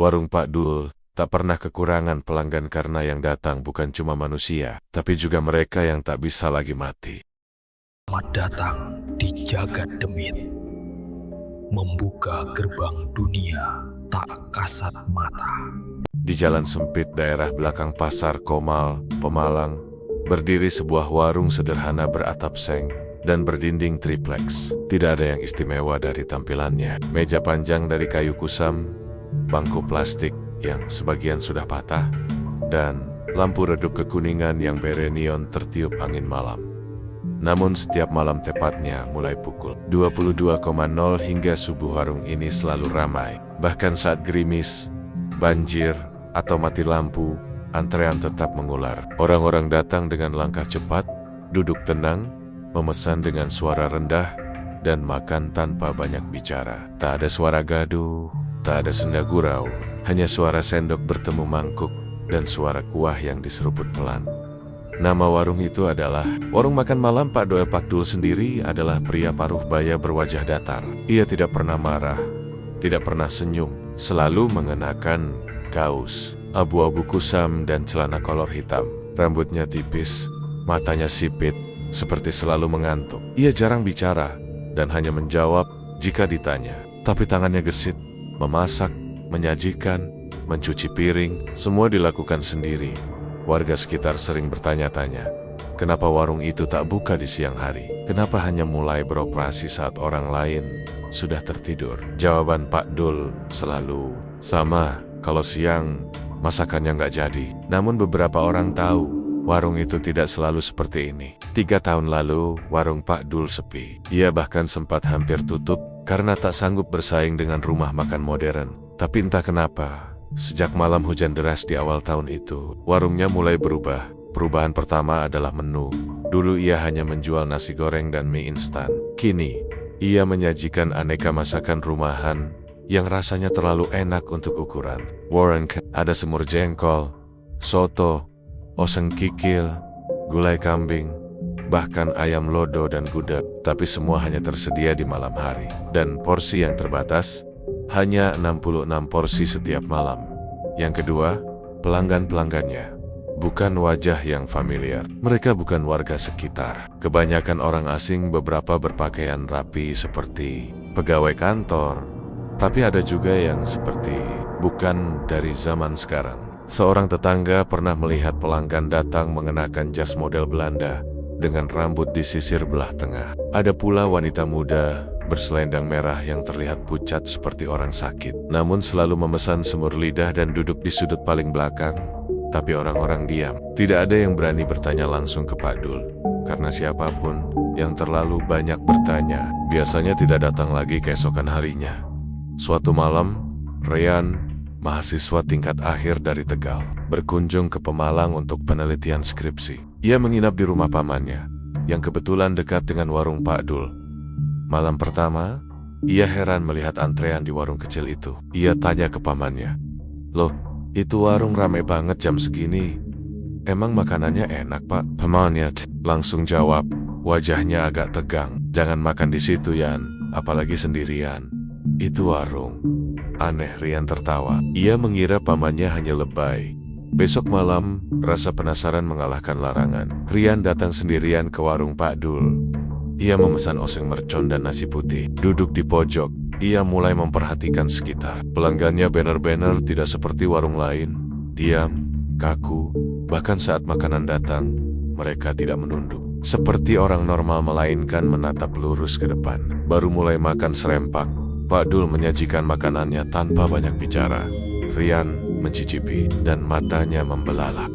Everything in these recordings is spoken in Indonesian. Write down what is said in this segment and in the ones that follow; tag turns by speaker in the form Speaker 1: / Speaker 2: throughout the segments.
Speaker 1: Warung Pak Dul tak pernah kekurangan pelanggan karena yang datang bukan cuma manusia, tapi juga mereka yang tak bisa lagi mati.
Speaker 2: Selamat datang di Jagat Demit, membuka gerbang dunia tak kasat mata.
Speaker 1: Di jalan sempit daerah belakang Pasar Komal, Pemalang, berdiri sebuah warung sederhana beratap seng dan berdinding triplex. Tidak ada yang istimewa dari tampilannya. Meja panjang dari kayu kusam, bangku plastik yang sebagian sudah patah, dan lampu redup kekuningan yang berenion tertiup angin malam. Namun setiap malam tepatnya mulai pukul 22.00 hingga subuh warung ini selalu ramai. Bahkan saat gerimis, banjir, atau mati lampu, antrean tetap mengular. Orang-orang datang dengan langkah cepat, duduk tenang, memesan dengan suara rendah, dan makan tanpa banyak bicara. Tak ada suara gaduh, tak ada senda gurau, hanya suara sendok bertemu mangkuk dan suara kuah yang diseruput pelan. Nama warung itu adalah Warung Makan Malam Pak Doel. Pak Dul sendiri adalah pria paruh baya berwajah datar. Ia tidak pernah marah, tidak pernah senyum, selalu mengenakan kaos abu-abu kusam dan celana kolor hitam. Rambutnya tipis, matanya sipit, seperti selalu mengantuk. Ia jarang bicara dan hanya menjawab jika ditanya. Tapi tangannya gesit, memasak, menyajikan, mencuci piring, semua dilakukan sendiri. Warga sekitar sering bertanya-tanya, kenapa warung itu tak buka di siang hari? Kenapa hanya mulai beroperasi saat orang lain sudah tertidur? Jawaban Pak Dul selalu sama, kalau siang masakannya nggak jadi. Namun beberapa orang tahu, warung itu tidak selalu seperti ini. 3 tahun lalu, warung Pak Dul sepi. Ia bahkan sempat hampir tutup karena tak sanggup bersaing dengan rumah makan modern. Tapi entah kenapa, sejak malam hujan deras di awal tahun itu, warungnya mulai berubah. Perubahan pertama adalah menu. Dulu ia hanya menjual nasi goreng dan mie instan. Kini, ia menyajikan aneka masakan rumahan yang rasanya terlalu enak untuk ukuran. Warung ada semur jengkol, soto, oseng kikil, gulai kambing, bahkan ayam lodo dan gudeg. Tapi semua hanya tersedia di malam hari. Dan porsi yang terbatas, hanya 66 porsi setiap malam. Yang kedua, pelanggan-pelanggannya bukan wajah yang familiar. Mereka bukan warga sekitar. Kebanyakan orang asing, beberapa berpakaian rapi seperti pegawai kantor. Tapi ada juga yang seperti bukan dari zaman sekarang. Seorang tetangga pernah melihat pelanggan datang mengenakan jas model Belanda dengan rambut disisir belah tengah. Ada pula wanita muda berselendang merah yang terlihat pucat seperti orang sakit, namun selalu memesan semur lidah dan duduk di sudut paling belakang. Tapi orang-orang diam. Tidak ada yang berani bertanya langsung ke Pak Dul, karena siapapun yang terlalu banyak bertanya biasanya tidak datang lagi keesokan harinya. Suatu malam, Rian, mahasiswa tingkat akhir dari Tegal, berkunjung ke Pemalang untuk penelitian skripsi. Ia menginap di rumah pamannya, yang kebetulan dekat dengan warung Pak Dul. Malam pertama, ia heran melihat antrean di warung kecil itu. Ia tanya ke pamannya, "Loh, itu warung ramai banget jam segini. Emang makanannya enak, Pak?" Pamannya langsung jawab, wajahnya agak tegang, "Jangan makan di situ, Yan, apalagi sendirian. Itu warung." Aneh, Rian tertawa. Ia mengira pamannya hanya lebay. Besok malam, rasa penasaran mengalahkan larangan. Rian datang sendirian ke warung Pak Dul. Ia memesan oseng mercon dan nasi putih. Duduk di pojok, ia mulai memperhatikan sekitar. Pelanggannya benar-benar tidak seperti warung lain. Diam, kaku, bahkan saat makanan datang, mereka tidak menunduk. Seperti orang normal, melainkan menatap lurus ke depan. Baru mulai makan serempak, Pak Dul menyajikan makanannya tanpa banyak bicara. Rian mencicipi dan matanya membelalak.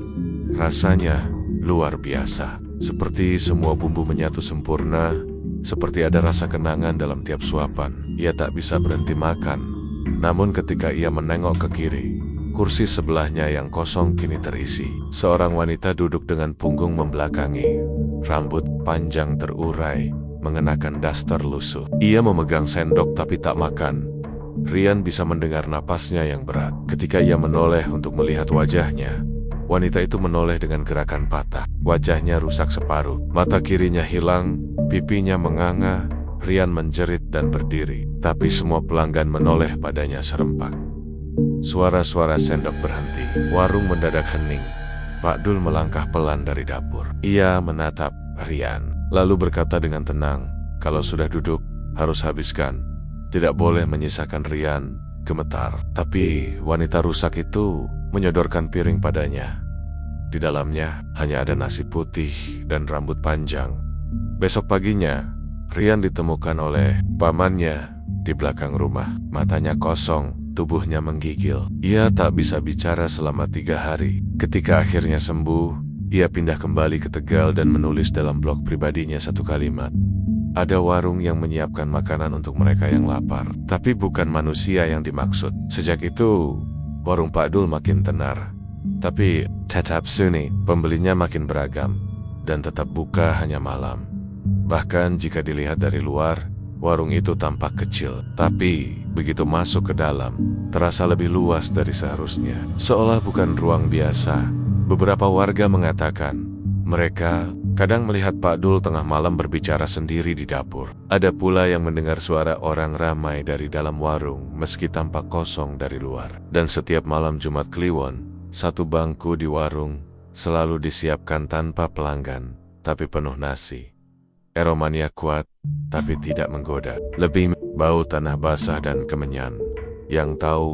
Speaker 1: Rasanya luar biasa. Seperti semua bumbu menyatu sempurna, seperti ada rasa kenangan dalam tiap suapan. Ia tak bisa berhenti makan. Namun ketika ia menengok ke kiri, kursi sebelahnya yang kosong kini terisi. Seorang wanita duduk dengan punggung membelakangi, rambut panjang terurai, mengenakan daster lusuh. Ia memegang sendok tapi tak makan. Rian bisa mendengar napasnya yang berat. Ketika ia menoleh untuk melihat wajahnya, wanita itu menoleh dengan gerakan patah. Wajahnya rusak separuh, mata kirinya hilang, pipinya menganga. Rian menjerit dan berdiri, tapi semua pelanggan menoleh padanya serempak. Suara-suara sendok berhenti. Warung mendadak hening. Pak Dul melangkah pelan dari dapur. Ia menatap Rian, lalu berkata dengan tenang, "Kalau sudah duduk, harus habiskan. Tidak boleh menyisakan." Rian gemetar. Tapi wanita rusak itu menyodorkan piring padanya. Di dalamnya hanya ada nasi putih dan rambut panjang. Besok paginya, Rian ditemukan oleh pamannya di belakang rumah. Matanya kosong, tubuhnya menggigil. Ia tak bisa bicara selama 3 hari. Ketika akhirnya sembuh, ia pindah kembali ke Tegal dan menulis dalam blog pribadinya satu kalimat. Ada warung yang menyiapkan makanan untuk mereka yang lapar, tapi bukan manusia yang dimaksud. Sejak itu, warung Pak Dul makin tenar. Tapi tetap sunyi, pembelinya makin beragam, dan tetap buka hanya malam. Bahkan jika dilihat dari luar, warung itu tampak kecil. Tapi begitu masuk ke dalam, terasa lebih luas dari seharusnya. Seolah bukan ruang biasa. Beberapa warga mengatakan, mereka kadang melihat Pak Dul tengah malam berbicara sendiri di dapur. Ada pula yang mendengar suara orang ramai dari dalam warung meski tampak kosong dari luar. Dan setiap malam Jumat Kliwon, satu bangku di warung selalu disiapkan tanpa pelanggan, tapi penuh nasi. Aromanya kuat, tapi tidak menggoda. Lebih bau tanah basah dan kemenyan. Yang tahu,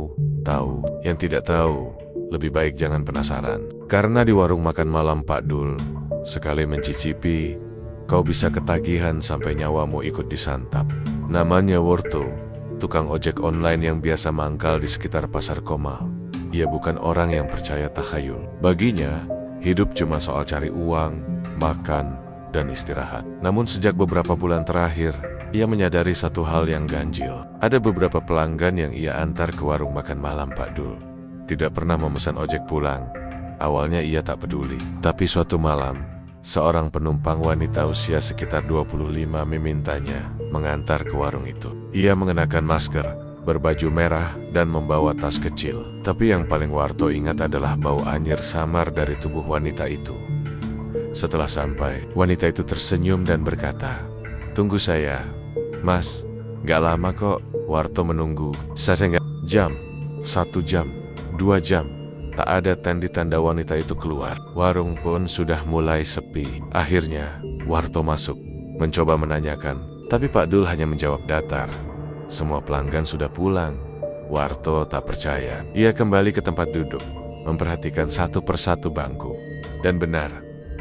Speaker 1: tahu. Yang tidak tahu, lebih baik jangan penasaran. Karena di warung makan malam Pak Dul, sekali mencicipi, kau bisa ketagihan sampai nyawamu ikut disantap. Namanya Worto, tukang ojek online yang biasa mangkal di sekitar Pasar Komal. Ia bukan orang yang percaya takhayul. Baginya, hidup cuma soal cari uang, makan, dan istirahat. Namun sejak beberapa bulan terakhir, ia menyadari satu hal yang ganjil. Ada beberapa pelanggan yang ia antar ke warung makan malam Pak Dul. Tidak pernah memesan ojek pulang. Awalnya ia tak peduli. Tapi suatu malam, seorang penumpang wanita usia sekitar 25 memintanya mengantar ke warung itu. Ia mengenakan masker, berbaju merah, dan membawa tas kecil. Tapi yang paling Warto ingat adalah bau anyir samar dari tubuh wanita itu. Setelah sampai, wanita itu tersenyum dan berkata, "Tunggu saya, Mas. Gak lama kok." Warto menunggu. Setengah jam, 1 jam, 2 jam. Tak ada tanda wanita itu keluar. Warung pun sudah mulai sepi. Akhirnya, Warto masuk, mencoba menanyakan. Tapi Pak Dul hanya menjawab datar. Semua pelanggan sudah pulang. Warto tak percaya. Ia kembali ke tempat duduk, memperhatikan satu persatu bangku. Dan benar,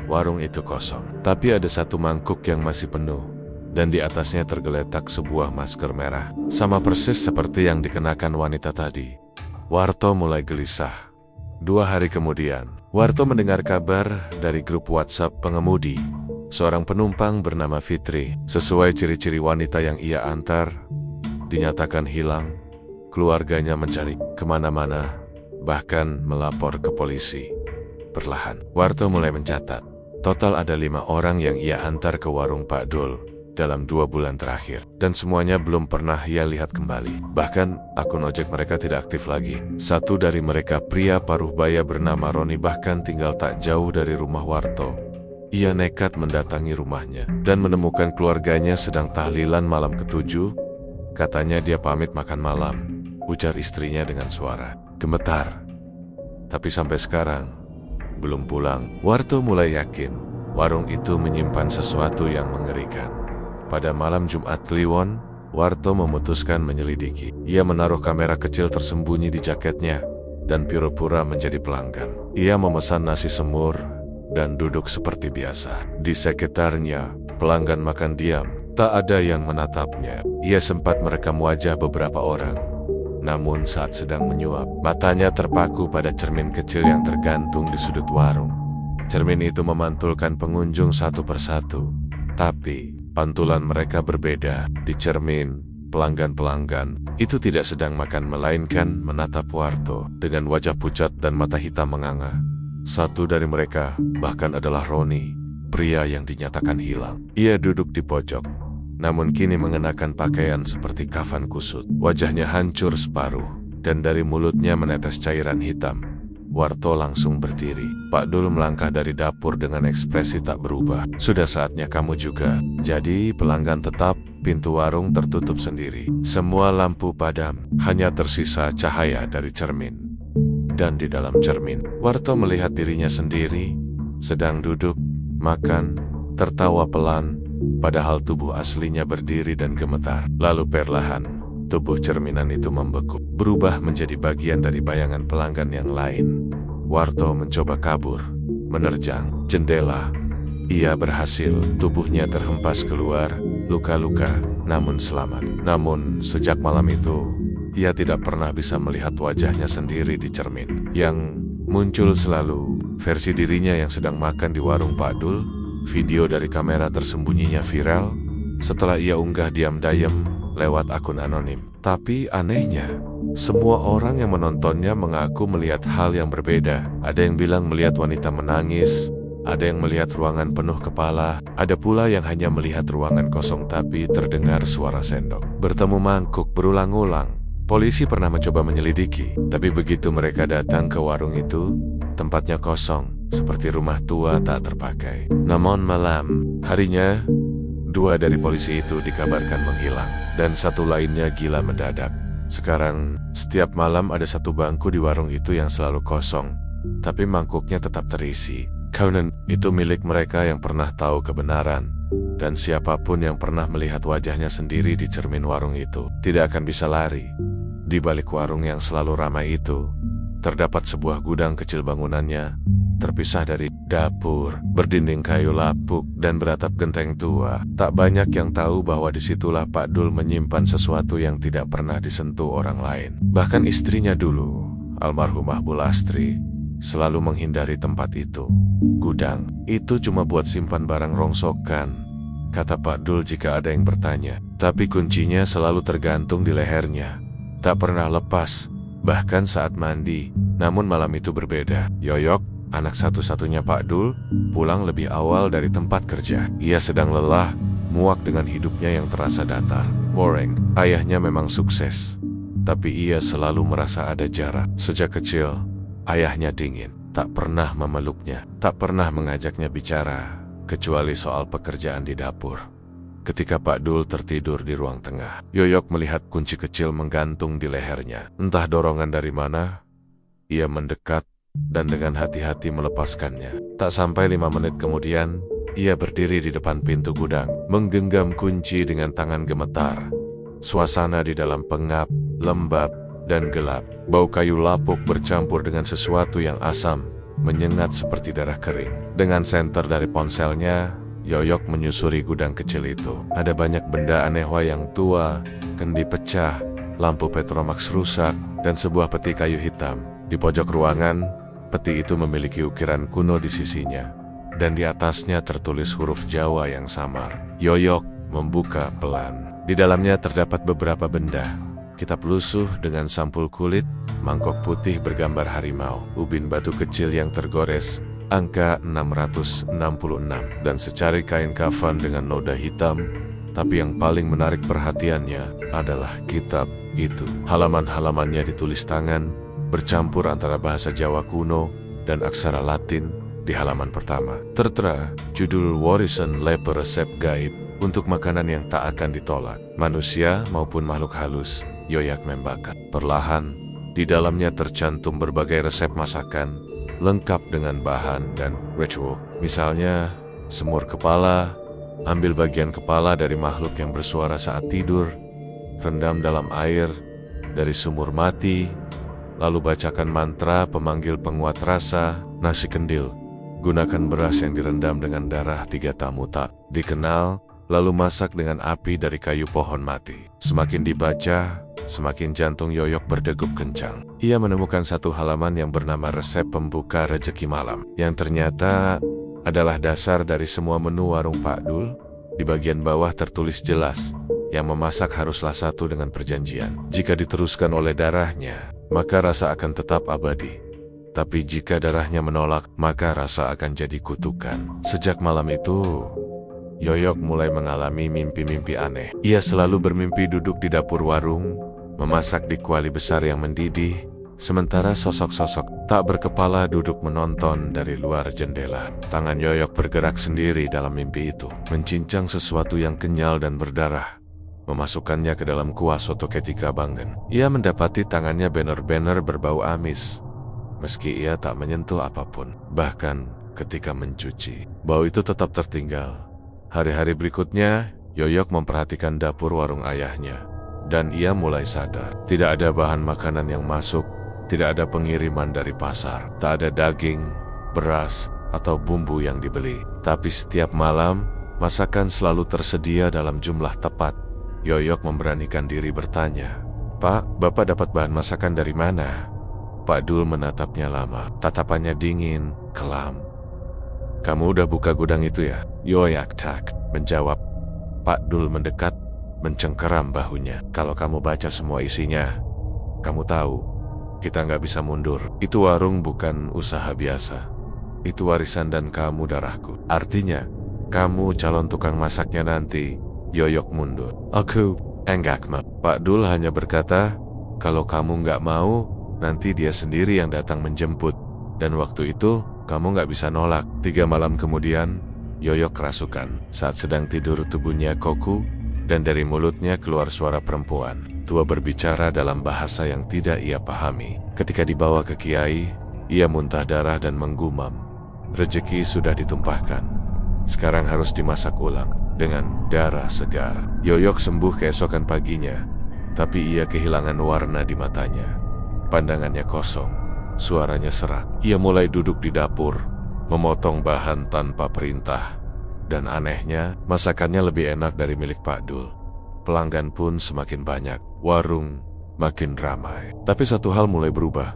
Speaker 1: warung itu kosong. Tapi ada satu mangkuk yang masih penuh. Dan di atasnya tergeletak sebuah masker merah. Sama persis seperti yang dikenakan wanita tadi. Warto mulai gelisah. 2 hari kemudian, Warto mendengar kabar dari grup WhatsApp pengemudi. Seorang penumpang bernama Fitri, sesuai ciri-ciri wanita yang ia antar, dinyatakan hilang. Keluarganya mencari kemana-mana, bahkan melapor ke polisi. Perlahan, Warto mulai mencatat. Total ada 5 orang yang ia antar ke warung Pak Dul dalam 2 bulan terakhir. Dan semuanya belum pernah ia lihat kembali. Bahkan akun ojek mereka tidak aktif lagi. Satu dari mereka pria paruh baya bernama Roni bahkan tinggal tak jauh dari rumah Warto. Ia nekat mendatangi rumahnya dan menemukan keluarganya sedang tahlilan malam ke-7. Katanya dia pamit makan malam, ujar istrinya dengan suara gemetar. Tapi sampai sekarang belum pulang. Warto mulai yakin warung itu menyimpan sesuatu yang mengerikan. Pada malam Jumat Kliwon, Warto memutuskan menyelidiki. Ia menaruh kamera kecil tersembunyi di jaketnya dan pura-pura menjadi pelanggan. Ia memesan nasi semur dan duduk seperti biasa. Di sekitarnya, pelanggan makan diam. Tak ada yang menatapnya. Ia sempat merekam wajah beberapa orang. Namun saat sedang menyuap, matanya terpaku pada cermin kecil yang tergantung di sudut warung. Cermin itu memantulkan pengunjung satu persatu. Tapi pantulan mereka berbeda. Di cermin, pelanggan-pelanggan itu tidak sedang makan melainkan menatap Warto dengan wajah pucat dan mata hitam menganga. Satu dari mereka bahkan adalah Roni, pria yang dinyatakan hilang. Ia duduk di pojok, namun kini mengenakan pakaian seperti kafan kusut. Wajahnya hancur separuh, dan dari mulutnya menetes cairan hitam. Warto langsung berdiri. Pak Dul melangkah dari dapur dengan ekspresi tak berubah. Sudah saatnya kamu juga. Jadi pelanggan tetap, pintu warung tertutup sendiri. Semua lampu padam, hanya tersisa cahaya dari cermin. Dan di dalam cermin, Warto melihat dirinya sendiri, sedang duduk, makan, tertawa pelan, padahal tubuh aslinya berdiri dan gemetar. Lalu perlahan, tubuh cerminan itu membeku, berubah menjadi bagian dari bayangan pelanggan yang lain. Warto mencoba kabur, menerjang jendela. Ia berhasil, tubuhnya terhempas keluar, luka-luka, namun selamat. Namun, sejak malam itu, ia tidak pernah bisa melihat wajahnya sendiri di cermin. Yang muncul selalu versi dirinya yang sedang makan di warung Pak Dul. Video dari kamera tersembunyinya viral setelah ia unggah diam-diam lewat akun anonim. Tapi anehnya, semua orang yang menontonnya mengaku melihat hal yang berbeda. Ada yang bilang melihat wanita menangis, ada yang melihat ruangan penuh kepala, ada pula yang hanya melihat ruangan kosong tapi terdengar suara sendok bertemu mangkuk berulang-ulang. Polisi pernah mencoba menyelidiki, tapi begitu mereka datang ke warung itu, tempatnya kosong, seperti rumah tua tak terpakai. Namun malam harinya, 2 dari polisi itu dikabarkan menghilang, dan 1 lainnya gila mendadak. Sekarang, setiap malam ada 1 bangku di warung itu yang selalu kosong, tapi mangkuknya tetap terisi. Karena itu milik mereka yang pernah tahu kebenaran, dan siapapun yang pernah melihat wajahnya sendiri di cermin warung itu tidak akan bisa lari. Di balik warung yang selalu ramai itu, terdapat sebuah gudang kecil bangunannya, terpisah dari dapur, berdinding kayu lapuk dan beratap genteng tua. Tak banyak yang tahu bahwa disitulah Pak Dul menyimpan sesuatu yang tidak pernah disentuh orang lain. Bahkan istrinya dulu, almarhumah Bu Lastri, selalu menghindari tempat itu. Gudang itu cuma buat simpan barang rongsokan, kata Pak Dul jika ada yang bertanya. Tapi kuncinya selalu tergantung di lehernya, tak pernah lepas, bahkan saat mandi. Namun malam itu berbeda. Yoyok, anak satu-satunya Pak Dul, pulang lebih awal dari tempat kerja. Ia sedang lelah, muak dengan hidupnya yang terasa datar, boring. Ayahnya memang sukses, tapi ia selalu merasa ada jarak. Sejak kecil, ayahnya dingin, tak pernah memeluknya, tak pernah mengajaknya bicara, kecuali soal pekerjaan di dapur. Ketika Pak Dul tertidur di ruang tengah, Yoyok melihat kunci kecil menggantung di lehernya. Entah dorongan dari mana, ia mendekat dan dengan hati-hati melepaskannya. Tak sampai 5 menit kemudian, ia berdiri di depan pintu gudang, menggenggam kunci dengan tangan gemetar. Suasana di dalam pengap, lembab, dan gelap. Bau kayu lapuk bercampur dengan sesuatu yang asam, menyengat seperti darah kering. Dengan senter dari ponselnya, Yoyok menyusuri gudang kecil itu. Ada banyak benda aneh yang tua, kendi pecah, lampu Petromax rusak, dan sebuah peti kayu hitam. Di pojok ruangan, peti itu memiliki ukiran kuno di sisinya, dan di atasnya tertulis huruf Jawa yang samar. Yoyok membuka pelan. Di dalamnya terdapat beberapa benda. Kitab lusuh dengan sampul kulit, mangkok putih bergambar harimau, ubin batu kecil yang tergores, angka 666, dan secari kain kafan dengan noda hitam. Tapi yang paling menarik perhatiannya adalah kitab itu. Halaman-halamannya ditulis tangan, bercampur antara bahasa Jawa kuno dan aksara Latin. Di halaman pertama tertera judul warisan leper resep gaib untuk makanan yang tak akan ditolak, manusia maupun makhluk halus. Yoyok membakar. Perlahan, di dalamnya tercantum berbagai resep masakan, lengkap dengan bahan dan ritual. Misalnya, semur kepala, ambil bagian kepala dari makhluk yang bersuara saat tidur, rendam dalam air dari sumur mati, lalu bacakan mantra pemanggil penguat rasa. Nasi kendil, gunakan beras yang direndam dengan darah 3 tamu tak dikenal, lalu masak dengan api dari kayu pohon mati. Semakin dibaca, semakin jantung Yoyok berdegup kencang. Ia menemukan satu halaman yang bernama resep pembuka rejeki malam, yang ternyata adalah dasar dari semua menu warung Pak Dul. Di bagian bawah tertulis jelas, yang memasak haruslah satu dengan perjanjian. Jika diteruskan oleh darahnya, maka rasa akan tetap abadi. Tapi jika darahnya menolak, maka rasa akan jadi kutukan. Sejak malam itu, Yoyok mulai mengalami mimpi-mimpi aneh. Ia selalu bermimpi duduk di dapur warung, memasak di kuali besar yang mendidih, sementara sosok-sosok tak berkepala duduk menonton dari luar jendela. Tangan Yoyok bergerak sendiri dalam mimpi itu, mencincang sesuatu yang kenyal dan berdarah. memasukkannya ke dalam kuah soto ketika bangun. Ia mendapati tangannya benar-benar berbau amis, meski ia tak menyentuh apapun. Bahkan ketika mencuci, bau itu tetap tertinggal. Hari-hari berikutnya, Yoyok memperhatikan dapur warung ayahnya, dan ia mulai sadar. Tidak ada bahan makanan yang masuk, tidak ada pengiriman dari pasar, tak ada daging, beras, atau bumbu yang dibeli. Tapi setiap malam, masakan selalu tersedia dalam jumlah tepat. Yoyok memberanikan diri bertanya, "Pak, Bapak dapat bahan masakan dari mana?" Pak Dul menatapnya lama, tatapannya dingin, kelam. "Kamu udah buka gudang itu ya?" Yoyok tak menjawab. Pak Dul mendekat, mencengkeram bahunya. "Kalau kamu baca semua isinya, kamu tahu, kita nggak bisa mundur. Itu warung bukan usaha biasa. Itu warisan dan kamu darahku. Artinya, kamu calon tukang masaknya nanti." Yoyok mundur. "Aku enggak mau." Pak Dul hanya berkata, "Kalau kamu nggak mau, nanti dia sendiri yang datang menjemput. Dan waktu itu, kamu nggak bisa nolak." 3 malam kemudian, Yoyok kerasukan. Saat sedang tidur tubuhnya kaku, dan dari mulutnya keluar suara perempuan. Tua berbicara dalam bahasa yang tidak ia pahami. Ketika dibawa ke kiai, ia muntah darah dan menggumam. Rezeki sudah ditumpahkan. Sekarang harus dimasak ulang dengan darah segar. Yoyok sembuh keesokan paginya, tapi ia kehilangan warna di matanya. Pandangannya kosong, suaranya serak. Ia mulai duduk di dapur, memotong bahan tanpa perintah. Dan anehnya, masakannya lebih enak dari milik Pak Dul. Pelanggan pun semakin banyak, warung makin ramai. Tapi satu hal mulai berubah.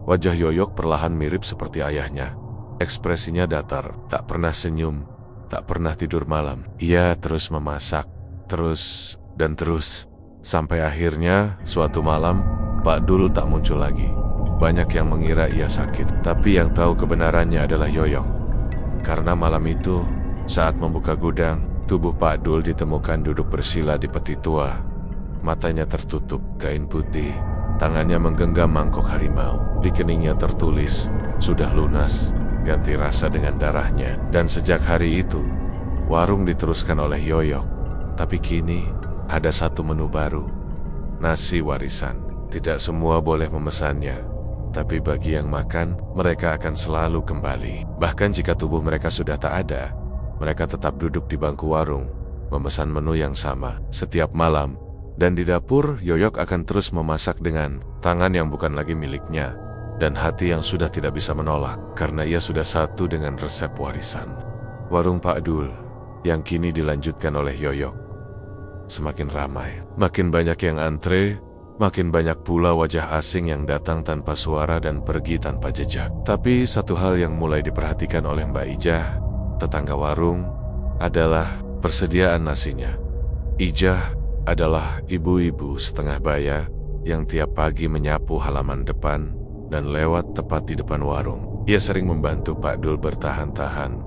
Speaker 1: Wajah Yoyok perlahan mirip seperti ayahnya. Ekspresinya datar, tak pernah senyum, tak pernah tidur malam. Ia terus memasak, terus dan terus. Sampai akhirnya, suatu malam, Pak Dul tak muncul lagi. Banyak yang mengira ia sakit, tapi yang tahu kebenarannya adalah Yoyok. Karena malam itu, saat membuka gudang, tubuh Pak Dul ditemukan duduk bersila di peti tua. Matanya tertutup kain putih, tangannya menggenggam mangkok harimau. Di keningnya tertulis, "Sudah lunas, ganti rasa dengan darahnya." Dan sejak hari itu, warung diteruskan oleh Yoyok. Tapi kini, ada satu menu baru. Nasi warisan. Tidak semua boleh memesannya, tapi bagi yang makan, mereka akan selalu kembali. Bahkan jika tubuh mereka sudah tak ada, mereka tetap duduk di bangku warung, memesan menu yang sama setiap malam. Dan di dapur, Yoyok akan terus memasak dengan tangan yang bukan lagi miliknya, dan hati yang sudah tidak bisa menolak, karena ia sudah satu dengan resep warisan. Warung Pak Dul, yang kini dilanjutkan oleh Yoyok, semakin ramai. Makin banyak yang antre, makin banyak pula wajah asing yang datang tanpa suara dan pergi tanpa jejak. Tapi satu hal yang mulai diperhatikan oleh Mbak Ijah, tetangga warung, adalah persediaan nasinya. Ijah adalah ibu-ibu setengah baya yang tiap pagi menyapu halaman depan dan lewat tepat di depan warung. Ia sering membantu Pak Dul bertahan-tahan.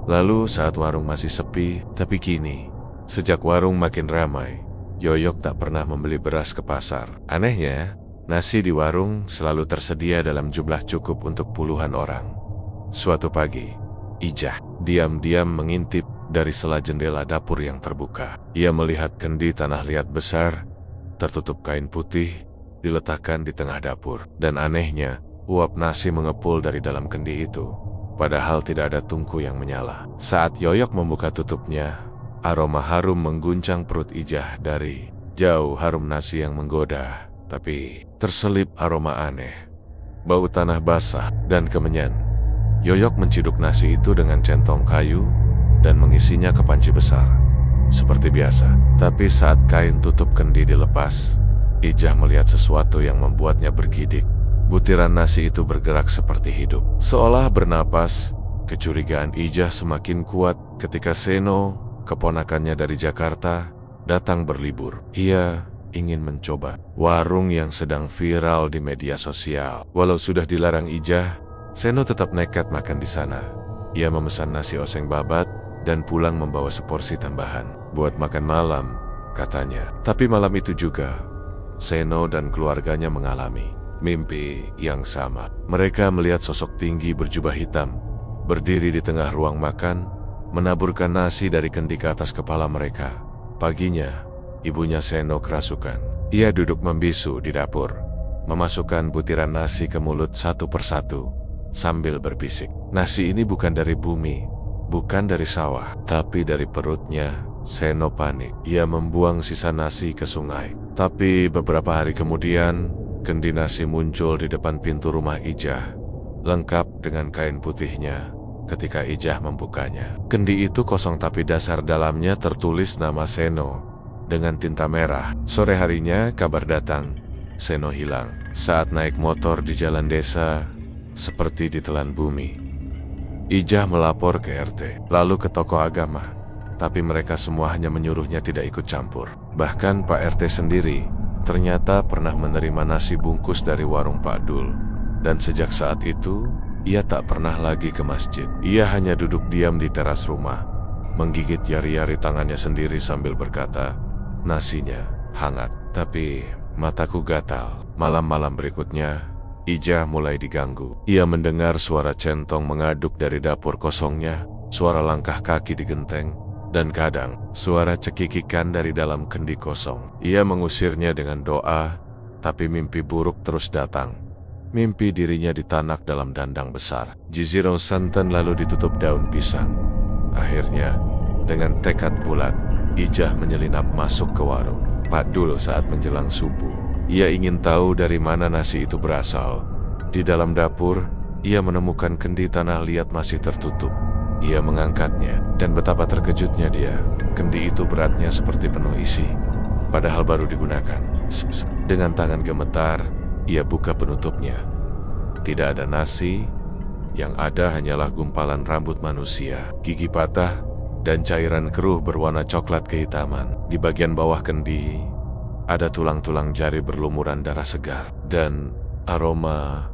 Speaker 1: Lalu saat warung masih sepi, tapi kini, sejak warung makin ramai, Yoyok tak pernah membeli beras ke pasar. Anehnya, nasi di warung selalu tersedia dalam jumlah cukup untuk puluhan orang. Suatu pagi, Ijah diam-diam mengintip dari sela jendela dapur yang terbuka. Ia melihat kendi tanah liat besar, tertutup kain putih, diletakkan di tengah dapur. Dan anehnya, uap nasi mengepul dari dalam kendi itu, padahal tidak ada tungku yang menyala. Saat Yoyok membuka tutupnya, aroma harum mengguncang perut Ijah. Dari jauh harum nasi yang menggoda, tapi terselip aroma aneh, bau tanah basah dan kemenyan. Yoyok menciduk nasi itu dengan centong kayu dan mengisinya ke panci besar, seperti biasa. Tapi saat kain tutup kendi dilepas, Ijah melihat sesuatu yang membuatnya bergidik. Butiran nasi itu bergerak seperti hidup, seolah bernapas. Kecurigaan Ijah semakin kuat ketika Seno, keponakannya dari Jakarta, datang berlibur. Ia ingin mencoba warung yang sedang viral di media sosial. Walau sudah dilarang Ijah, Seno tetap nekat makan di sana. Ia memesan nasi oseng babat dan pulang membawa seporsi tambahan buat makan malam, katanya. Tapi malam itu juga, Seno dan keluarganya mengalami mimpi yang sama. Mereka melihat sosok tinggi berjubah hitam berdiri di tengah ruang makan, menaburkan nasi dari kendi ke atas kepala mereka. Paginya, Ibunya Seno kerasukan. Ia duduk membisu di dapur, memasukkan butiran nasi ke mulut satu persatu, sambil berbisik. Nasi ini bukan dari bumi, bukan dari sawah, tapi dari perutnya. Seno panik. Ia membuang sisa nasi ke sungai. Tapi beberapa hari kemudian, kendi nasi muncul di depan pintu rumah Ijah, lengkap dengan kain putihnya. Ketika Ijah membukanya, kendi itu kosong tapi dasar dalamnya tertulis nama Seno dengan tinta merah. Sore harinya kabar datang, Seno hilang. Saat naik motor di jalan desa, seperti ditelan bumi. Ijah melapor ke RT, lalu ke tokoh agama. Tapi mereka semua hanya menyuruhnya tidak ikut campur. Bahkan Pak RT sendiri ternyata pernah menerima nasi bungkus dari warung Pak Dul. Dan sejak saat itu, ia tak pernah lagi ke masjid. Ia hanya duduk diam di teras rumah, menggigit jari-jari tangannya sendiri sambil berkata, "Nasinya hangat, tapi mataku gatal." Malam-malam berikutnya, Ijah mulai diganggu. Ia mendengar suara centong mengaduk dari dapur kosongnya, suara langkah kaki di genteng, dan kadang suara cekikikan dari dalam kendi kosong. Ia mengusirnya dengan doa, tapi mimpi buruk terus datang. Mimpi dirinya ditanak dalam dandang besar. Jizirong santan lalu ditutup daun pisang. Akhirnya, dengan tekad bulat, Ijah menyelinap masuk ke warung Pak Dul saat menjelang subuh. Ia ingin tahu dari mana nasi itu berasal. Di dalam dapur, ia menemukan kendi tanah liat masih tertutup. Ia mengangkatnya, dan betapa terkejutnya dia. Kendi itu beratnya seperti penuh isi, padahal baru digunakan. Dengan tangan gemetar, ia buka penutupnya. Tidak ada nasi, yang ada hanyalah gumpalan rambut manusia, gigi patah, dan cairan keruh berwarna coklat kehitaman. Di bagian bawah kendi, ada tulang-tulang jari berlumuran darah segar, dan aroma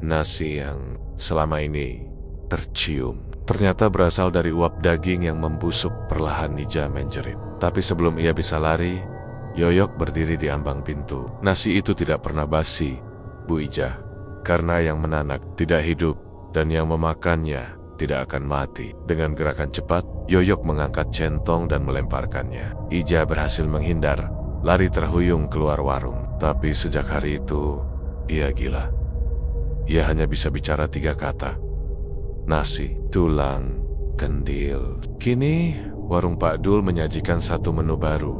Speaker 1: nasi yang selama ini tercium ternyata berasal dari uap daging yang membusuk. Perlahan Ijah menjerit. Tapi sebelum ia bisa lari, Yoyok berdiri di ambang pintu. Nasi itu tidak pernah basi, Bu Ijah, karena yang menanak tidak hidup, dan yang memakannya tidak akan mati. Dengan gerakan cepat, Yoyok mengangkat centong dan melemparkannya. Ijah berhasil menghindar, lari terhuyung keluar warung. Tapi sejak hari itu, ia gila. Ia hanya bisa bicara 3 kata. Nasi, tulang, kendil. Kini, warung Pak Dul menyajikan satu menu baru.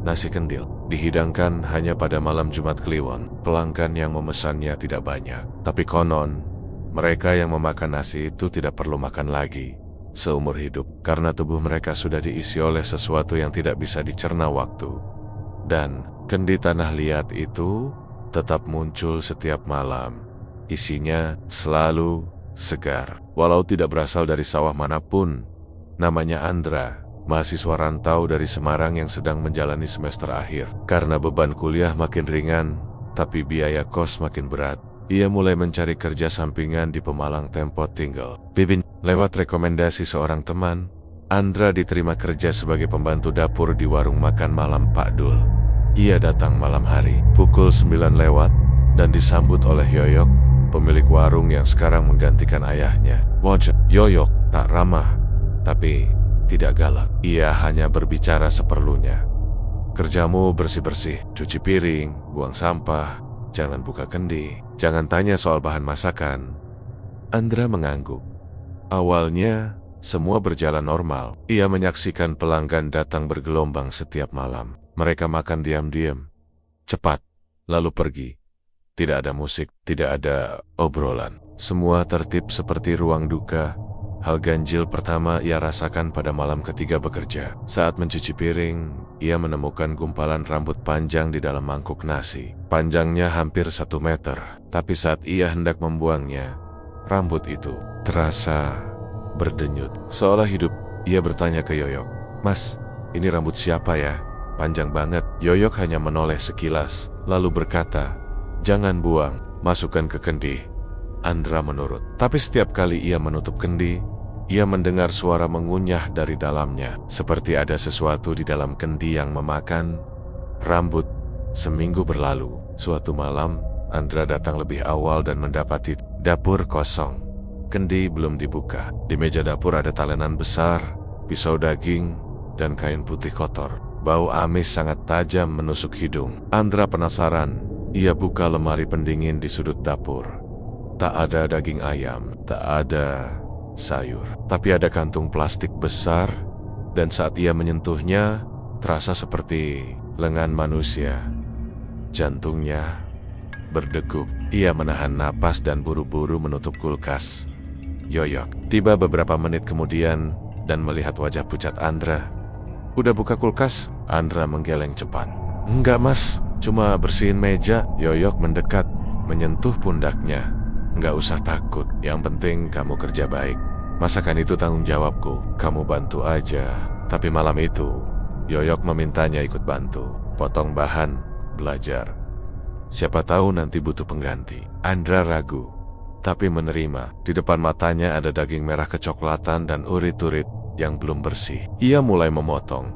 Speaker 1: Nasi kendil. Dihidangkan hanya pada malam Jumat Kliwon. Pelanggan yang memesannya tidak banyak. Tapi konon, mereka yang memakan nasi itu tidak perlu makan lagi seumur hidup, karena tubuh mereka sudah diisi oleh sesuatu yang tidak bisa dicerna waktu. Dan kendi tanah liat itu tetap muncul setiap malam. Isinya selalu segar. Walau tidak berasal dari sawah manapun. Namanya Andra, mahasiswa rantau dari Semarang yang sedang menjalani semester akhir. Karena beban kuliah makin ringan, tapi biaya kos makin berat, ia mulai mencari kerja sampingan di Pemalang tempat tinggal. Lewat rekomendasi seorang teman, Andra diterima kerja sebagai pembantu dapur di warung makan malam Pak Dul. Ia datang malam hari, pukul 9 lewat, dan disambut oleh Yoyok, pemilik warung yang sekarang menggantikan ayahnya. Wajah Yoyok tak ramah, tapi tidak galak. Ia hanya berbicara seperlunya. Kerjamu bersih-bersih, cuci piring, buang sampah, jangan buka kendi, jangan tanya soal bahan masakan. Andra mengangguk. Awalnya, semua berjalan normal. Ia menyaksikan pelanggan datang bergelombang setiap malam. Mereka makan diam-diam, cepat, lalu pergi. Tidak ada musik, tidak ada obrolan. Semua tertib seperti ruang duka. Hal ganjil pertama ia rasakan pada malam ketiga bekerja. Saat mencuci piring, ia menemukan gumpalan rambut panjang di dalam mangkuk nasi. Panjangnya hampir 1 meter. Tapi saat ia hendak membuangnya, rambut itu terasa berdenyut. Seolah hidup, ia bertanya ke Yoyok, "Mas, ini rambut siapa ya? Panjang banget." Yoyok hanya menoleh sekilas, lalu berkata, "Jangan buang, masukkan ke kendi." Andra menurut. Tapi setiap kali ia menutup kendi, ia mendengar suara mengunyah dari dalamnya. Seperti ada sesuatu di dalam kendi yang memakan rambut. Seminggu berlalu. Suatu malam, Andra datang lebih awal dan mendapati dapur kosong. Kendi belum dibuka. Di meja dapur ada talenan besar, pisau daging, dan kain putih kotor. Bau amis sangat tajam menusuk hidung. Andra penasaran. Ia buka lemari pendingin di sudut dapur. Tak ada daging ayam, tak ada sayur, tapi ada kantung plastik besar, dan saat ia menyentuhnya, terasa seperti lengan manusia. Jantungnya berdegup. Ia menahan napas dan buru-buru menutup kulkas. Yoyok tiba beberapa menit kemudian dan melihat wajah pucat Andra. "Udah buka kulkas?" Andra menggeleng cepat. "Enggak mas, cuma bersihin meja." Yoyok mendekat, menyentuh pundaknya. "Enggak usah takut, yang penting kamu kerja baik. Masakan itu tanggung jawabku, kamu bantu aja." Tapi malam itu, Yoyok memintanya ikut bantu. Potong bahan, belajar. Siapa tahu nanti butuh pengganti. Andra ragu, tapi menerima. Di depan matanya ada daging merah kecoklatan dan urit-urit yang belum bersih. Ia mulai memotong,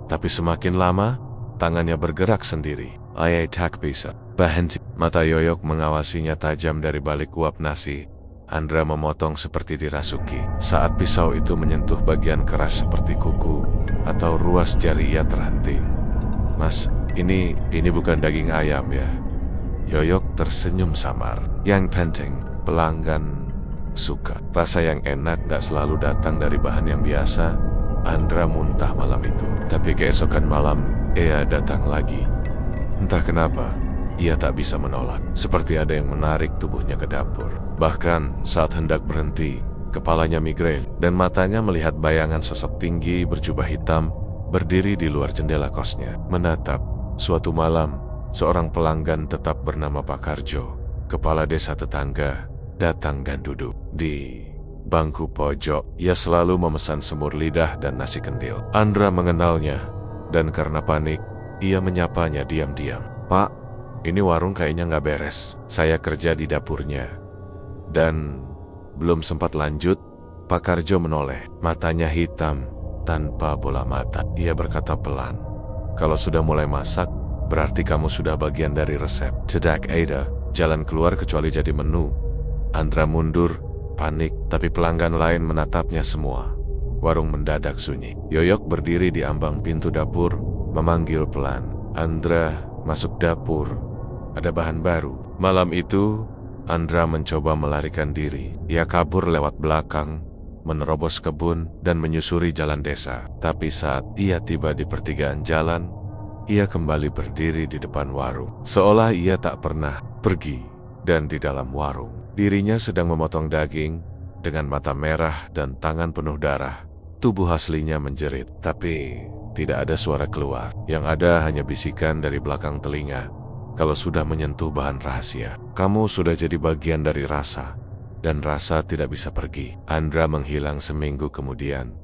Speaker 1: tapi semakin lama, tangannya bergerak sendiri. "Ayah tak bisa." "Berhenti." Mata Yoyok mengawasinya tajam dari balik uap nasi. Andra memotong seperti dirasuki. Saat pisau itu menyentuh bagian keras seperti kuku atau ruas jari, ia terhenti. "Mas, ini bukan daging ayam ya?" Yoyok tersenyum samar. "Yang penting pelanggan suka." Rasa yang enak gak selalu datang dari bahan yang biasa. Andra muntah malam itu, tapi keesokan malam ia datang lagi. Entah kenapa, ia tak bisa menolak. Seperti ada yang menarik tubuhnya ke dapur. Bahkan saat hendak berhenti, kepalanya migrain dan matanya melihat bayangan sosok tinggi berjubah hitam berdiri di luar jendela kosnya, menatap. Suatu malam, seorang pelanggan tetap bernama Pak Karjo, kepala desa tetangga, datang dan duduk di bangku pojok. Ia selalu memesan semur lidah dan nasi kendil. Andra mengenalnya, dan karena panik, ia menyapanya diam-diam. "Pak, ini warung kayaknya nggak beres. Saya kerja di dapurnya." Dan belum sempat lanjut, Pak Karjo menoleh. Matanya hitam tanpa bola mata. Ia berkata pelan, "Kalau sudah mulai masak, berarti kamu sudah bagian dari resep. Tidak ada jalan keluar kecuali jadi menu." Andra mundur, panik, tapi pelanggan lain menatapnya semua. Warung mendadak sunyi. Yoyok berdiri di ambang pintu dapur, memanggil pelan. "Andra, masuk dapur. Ada bahan baru." Malam itu, Andra mencoba melarikan diri. Ia kabur lewat belakang, menerobos kebun, dan menyusuri jalan desa. Tapi saat ia tiba di pertigaan jalan, ia kembali berdiri di depan warung, seolah ia tak pernah pergi. Dan di dalam warung, dirinya sedang memotong daging dengan mata merah dan tangan penuh darah. Tubuh aslinya menjerit, tapi tidak ada suara keluar. Yang ada hanya bisikan dari belakang telinga. "Kalau sudah menyentuh bahan rahasia, kamu sudah jadi bagian dari rasa, dan rasa tidak bisa pergi." Andra menghilang seminggu kemudian.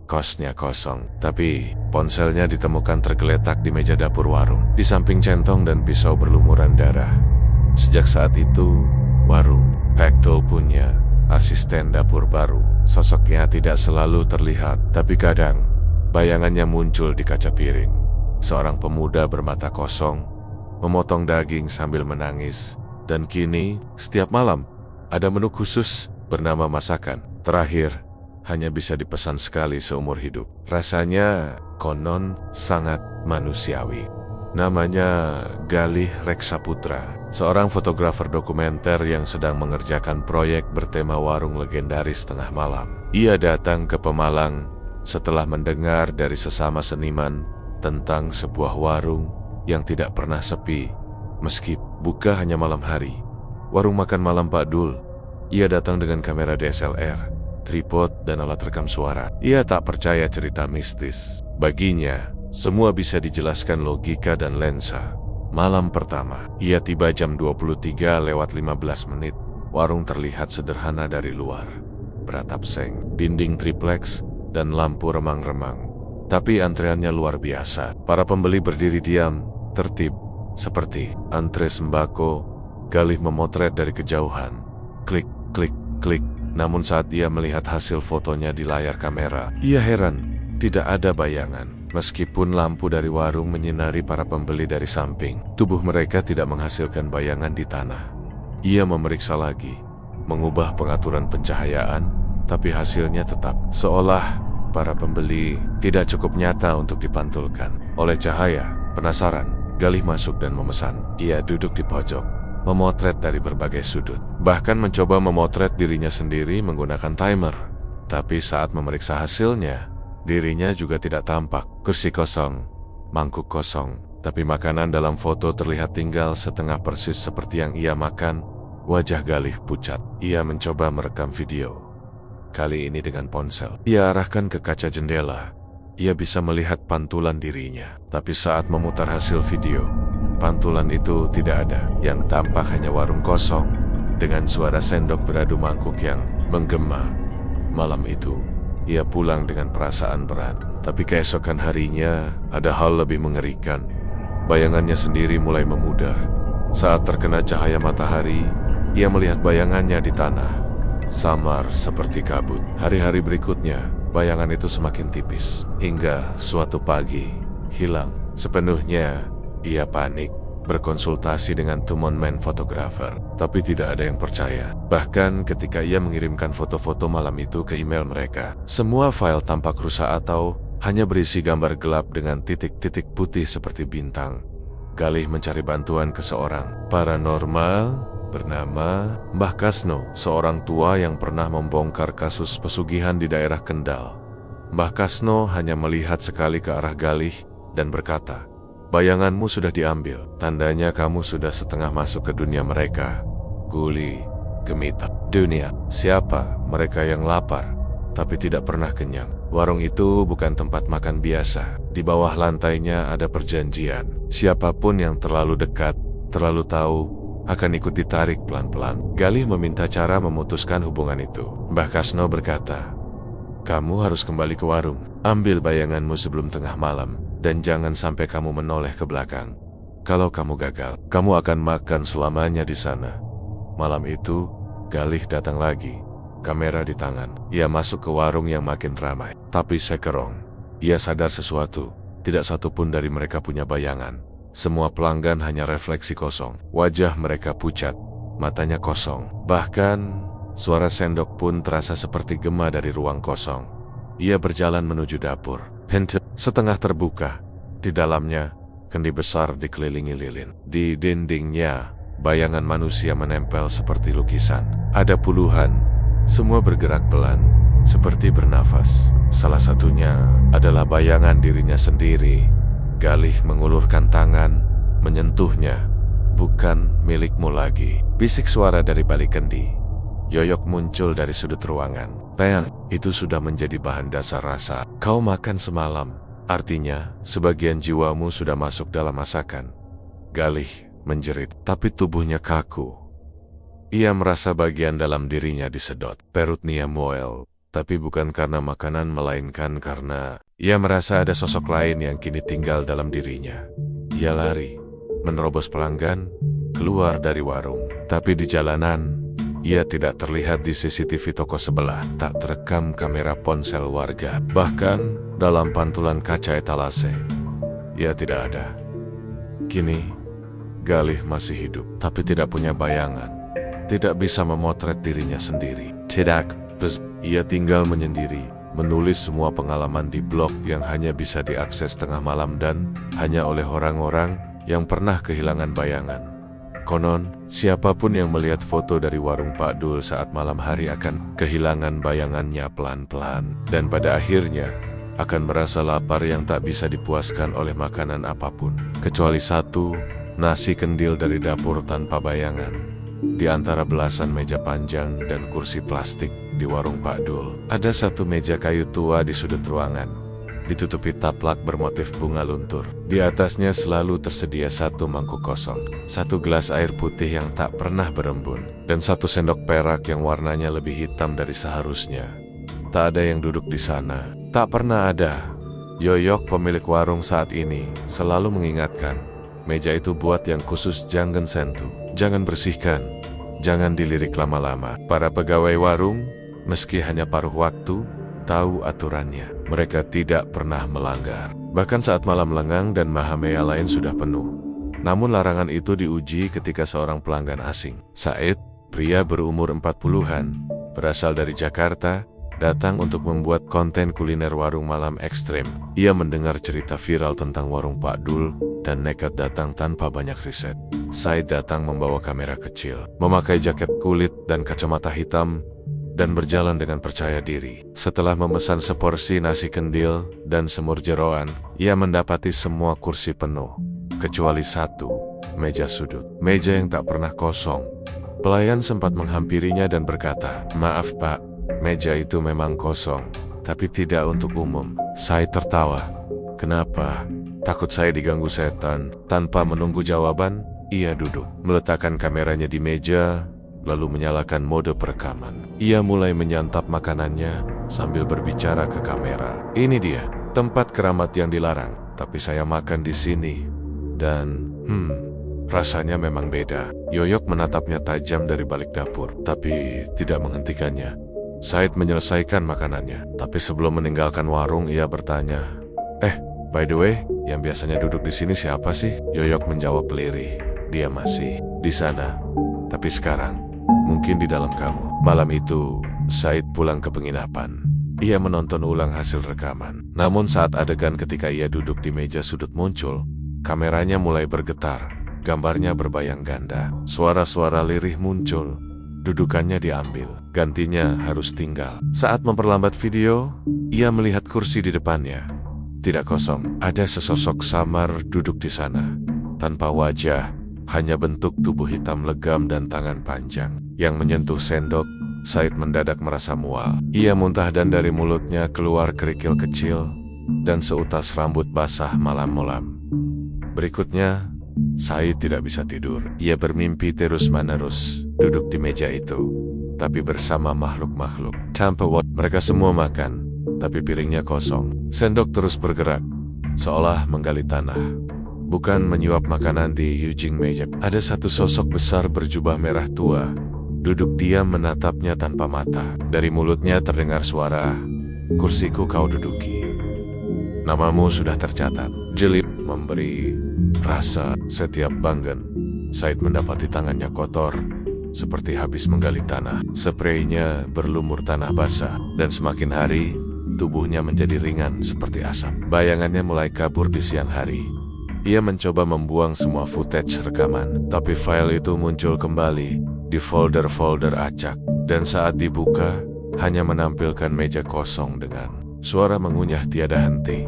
Speaker 1: Kosnya kosong, tapi ponselnya ditemukan tergeletak di meja dapur warung. Di samping centong dan pisau berlumuran darah. Sejak saat itu, warung Pekdol punya asisten dapur baru. Sosoknya tidak selalu terlihat, tapi kadang bayangannya muncul di kaca piring. Seorang pemuda bermata kosong, memotong daging sambil menangis. Dan kini, setiap malam, ada menu khusus bernama masakan terakhir. Hanya bisa dipesan sekali seumur hidup. Rasanya konon sangat manusiawi. Namanya Galih Reksaputra, seorang fotografer dokumenter yang sedang mengerjakan proyek bertema warung legendaris tengah malam. Ia datang ke Pemalang setelah mendengar dari sesama seniman tentang sebuah warung yang tidak pernah sepi, meski buka hanya malam hari. Warung makan malam Pak Dul. Ia datang dengan kamera DSLR, tripod, dan alat rekam suara. Ia tak percaya cerita mistis. Baginya, semua bisa dijelaskan logika dan lensa. Malam pertama, ia tiba jam 23:15. Warung terlihat sederhana dari luar. Beratap seng, dinding triplex, dan lampu remang-remang. Tapi antreannya luar biasa. Para pembeli berdiri diam, tertib, seperti antre sembako. Galih memotret dari kejauhan. Klik, klik, klik. Namun saat ia melihat hasil fotonya di layar kamera, ia heran. Tidak ada bayangan. Meskipun lampu dari warung menyinari para pembeli dari samping, tubuh mereka tidak menghasilkan bayangan di tanah. Ia memeriksa lagi, mengubah pengaturan pencahayaan, tapi hasilnya tetap seolah para pembeli tidak cukup nyata untuk dipantulkan. Oleh cahaya, penasaran, Galih masuk dan memesan. Ia duduk di pojok, memotret dari berbagai sudut. Bahkan mencoba memotret dirinya sendiri menggunakan timer. Tapi saat memeriksa hasilnya, dirinya juga tidak tampak. Kursi kosong, mangkuk kosong, tapi makanan dalam foto terlihat tinggal setengah persis seperti yang ia makan. Wajah Galih pucat. Ia mencoba merekam video, kali ini dengan ponsel. Ia arahkan ke kaca jendela. Ia bisa melihat pantulan dirinya. Tapi saat memutar hasil video, pantulan itu tidak ada. Yang tampak hanya warung kosong dengan suara sendok beradu mangkuk yang menggema. Malam itu, ia pulang dengan perasaan berat. Tapi keesokan harinya, ada hal lebih mengerikan. Bayangannya sendiri mulai memudar. Saat terkena cahaya matahari, ia melihat bayangannya di tanah, samar seperti kabut. Hari-hari berikutnya, bayangan itu semakin tipis. Hingga suatu pagi, hilang sepenuhnya. Ia panik, berkonsultasi dengan two-man fotografer, tapi tidak ada yang percaya. Bahkan ketika ia mengirimkan foto-foto malam itu ke email mereka, semua file tampak rusak atau hanya berisi gambar gelap dengan titik-titik putih seperti bintang. Galih mencari bantuan ke seorang paranormal bernama Mbah Kasno, seorang tua yang pernah membongkar kasus pesugihan di daerah Kendal. Mbah Kasno hanya melihat sekali ke arah Galih dan berkata, "Bayanganmu sudah diambil, tandanya kamu sudah setengah masuk ke dunia mereka." Guli, gemita. Dunia, siapa? Mereka yang lapar, tapi tidak pernah kenyang. Warung itu bukan tempat makan biasa. Di bawah lantainya ada perjanjian. Siapapun yang terlalu dekat, terlalu tahu, akan ikut ditarik pelan-pelan. Galih meminta cara memutuskan hubungan itu. Mbah Kasno berkata, "Kamu harus kembali ke warung. Ambil bayanganmu sebelum tengah malam, dan jangan sampai kamu menoleh ke belakang. Kalau kamu gagal, kamu akan makan selamanya di sana." Malam itu, Galih datang lagi, kamera di tangan. Ia masuk ke warung yang makin ramai. Tapi sekerong, ia sadar sesuatu. Tidak satu pun dari mereka punya bayangan. Semua pelanggan hanya refleksi kosong. Wajah mereka pucat, matanya kosong. Bahkan, suara sendok pun terasa seperti gema dari ruang kosong. Ia berjalan menuju dapur. Pintu setengah terbuka. Di dalamnya, kendi besar dikelilingi lilin. Di dindingnya, bayangan manusia menempel seperti lukisan. Ada puluhan, semua bergerak pelan, seperti bernafas. Salah satunya adalah bayangan dirinya sendiri. Galih mengulurkan tangan, menyentuhnya. "Bukan milikmu lagi." Bisik suara dari balik kendi. Yoyok muncul dari sudut ruangan. "Peng, itu sudah menjadi bahan dasar rasa. Kau makan semalam. Artinya, sebagian jiwamu sudah masuk dalam masakan." Galih menjerit, tapi tubuhnya kaku. Ia merasa bagian dalam dirinya disedot. Perutnya mual, tapi bukan karena makanan, melainkan karena ia merasa ada sosok lain yang kini tinggal dalam dirinya. Ia lari, menerobos pelanggan, keluar dari warung. Tapi di jalanan, ia tidak terlihat di CCTV toko sebelah. Tak terekam kamera ponsel warga. Bahkan, dalam pantulan kaca etalase, ia tidak ada. Kini, Galih masih hidup, tapi tidak punya bayangan. Tidak bisa memotret dirinya sendiri. Ia tinggal menyendiri, menulis semua pengalaman di blog yang hanya bisa diakses tengah malam dan hanya oleh orang-orang yang pernah kehilangan bayangan. Konon, siapapun yang melihat foto dari warung Pak Dul saat malam hari akan kehilangan bayangannya pelan-pelan. Dan pada akhirnya, akan merasa lapar yang tak bisa dipuaskan oleh makanan apapun. Kecuali satu, nasi kendil dari dapur tanpa bayangan. Di antara belasan meja panjang dan kursi plastik di warung Pak Dul, ada satu meja kayu tua di sudut ruangan, ditutupi taplak bermotif bunga luntur. Di atasnya selalu tersedia satu mangkuk kosong, satu gelas air putih yang tak pernah berembun, dan satu sendok perak yang warnanya lebih hitam dari seharusnya. Tak ada yang duduk di sana, tak pernah ada. Yoyok, pemilik warung saat ini, selalu mengingatkan, meja itu buat yang khusus, jangan sentuh, jangan bersihkan, jangan dilirik lama-lama. Para pegawai warung, meski hanya paruh waktu, tahu aturannya. Mereka tidak pernah melanggar. Bahkan saat malam lengang dan Mahamaya lain sudah penuh. Namun larangan itu diuji ketika seorang pelanggan asing, Said, pria berumur 40-an, berasal dari Jakarta, datang untuk membuat konten kuliner warung malam ekstrem. Ia mendengar cerita viral tentang warung Pak Dul dan nekat datang tanpa banyak riset. Said datang membawa kamera kecil, memakai jaket kulit dan kacamata hitam, dan berjalan dengan percaya diri. Setelah memesan seporsi nasi kendil dan semur jeroan, ia mendapati semua kursi penuh, kecuali satu, meja sudut. Meja yang tak pernah kosong. Pelayan sempat menghampirinya dan berkata, "Maaf Pak, meja itu memang kosong, tapi tidak untuk umum." Said tertawa. "Kenapa? Takut saya diganggu setan?" Tanpa menunggu jawaban, ia duduk, meletakkan kameranya di meja, lalu menyalakan mode perekaman. Ia mulai menyantap makanannya sambil berbicara ke kamera. "Ini dia, tempat keramat yang dilarang, tapi saya makan di sini. Dan, rasanya memang beda." Yoyok menatapnya tajam dari balik dapur, tapi tidak menghentikannya. Said menyelesaikan makanannya, tapi sebelum meninggalkan warung, ia bertanya, "By the way, yang biasanya duduk di sini siapa sih?" Yoyok menjawab lirih, "Dia masih di sana, tapi sekarang mungkin di dalam kamu." Malam itu, Said pulang ke penginapan. Ia menonton ulang hasil rekaman. Namun saat adegan ketika ia duduk di meja sudut muncul, kameranya mulai bergetar. Gambarnya berbayang ganda. Suara-suara lirih muncul. Dudukannya diambil. Gantinya harus tinggal. Saat memperlambat video, ia melihat kursi di depannya. Tidak kosong. Ada sesosok samar duduk di sana. Tanpa wajah, hanya bentuk tubuh hitam legam dan tangan panjang yang menyentuh sendok. Said mendadak merasa mual. Ia muntah dan dari mulutnya keluar kerikil kecil dan seutas rambut basah malam-malam. Berikutnya, Said tidak bisa tidur. Ia bermimpi terus-menerus duduk di meja itu, tapi bersama makhluk-makhluk. Tanpa mereka semua makan, tapi piringnya kosong. Sendok terus bergerak, seolah menggali tanah, bukan menyuap makanan di ujung meja. Ada satu sosok besar berjubah merah tua, duduk diam menatapnya tanpa mata. Dari mulutnya terdengar suara, "Kursiku kau duduki. Namamu sudah tercatat." Jeli memberi rasa setiap banggan. Said mendapati tangannya kotor, seperti habis menggali tanah. Spraynya berlumur tanah basah, dan semakin hari, tubuhnya menjadi ringan seperti asap. Bayangannya mulai kabur di siang hari. Ia mencoba membuang semua footage rekaman, tapi file itu muncul kembali di folder-folder acak, dan saat dibuka, hanya menampilkan meja kosong dengan suara mengunyah tiada henti.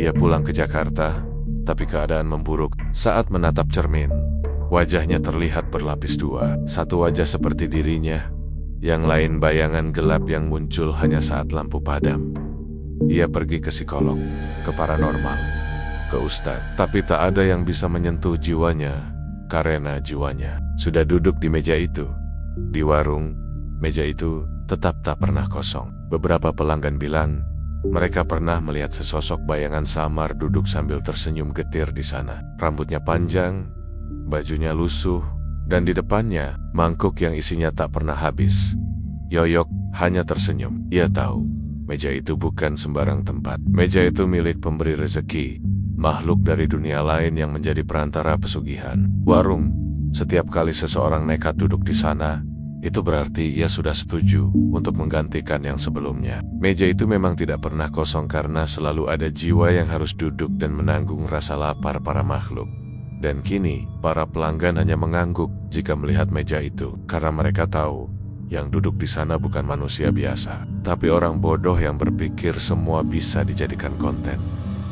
Speaker 1: Ia pulang ke Jakarta, tapi keadaan memburuk. Saat menatap cermin, wajahnya terlihat berlapis dua. Satu wajah seperti dirinya, yang lain bayangan gelap yang muncul hanya saat lampu padam. Ia pergi ke psikolog, ke paranormal, ke ustadz, tapi tak ada yang bisa menyentuh jiwanya, karena jiwanya sudah duduk di meja itu. Di warung, meja itu tetap tak pernah kosong. Beberapa pelanggan bilang, mereka pernah melihat sesosok bayangan samar duduk sambil tersenyum getir di sana. Rambutnya panjang, bajunya lusuh, dan di depannya, mangkuk yang isinya tak pernah habis. Yoyok hanya tersenyum. Ia tahu, meja itu bukan sembarang tempat. Meja itu milik pemberi rezeki, makhluk dari dunia lain yang menjadi perantara pesugihan. Warung, setiap kali seseorang nekat duduk di sana, itu berarti ia sudah setuju untuk menggantikan yang sebelumnya. Meja itu memang tidak pernah kosong karena selalu ada jiwa yang harus duduk dan menanggung rasa lapar para makhluk. Dan kini, para pelanggan hanya mengangguk jika melihat meja itu, karena mereka tahu yang duduk di sana bukan manusia biasa, tapi orang bodoh yang berpikir semua bisa dijadikan konten.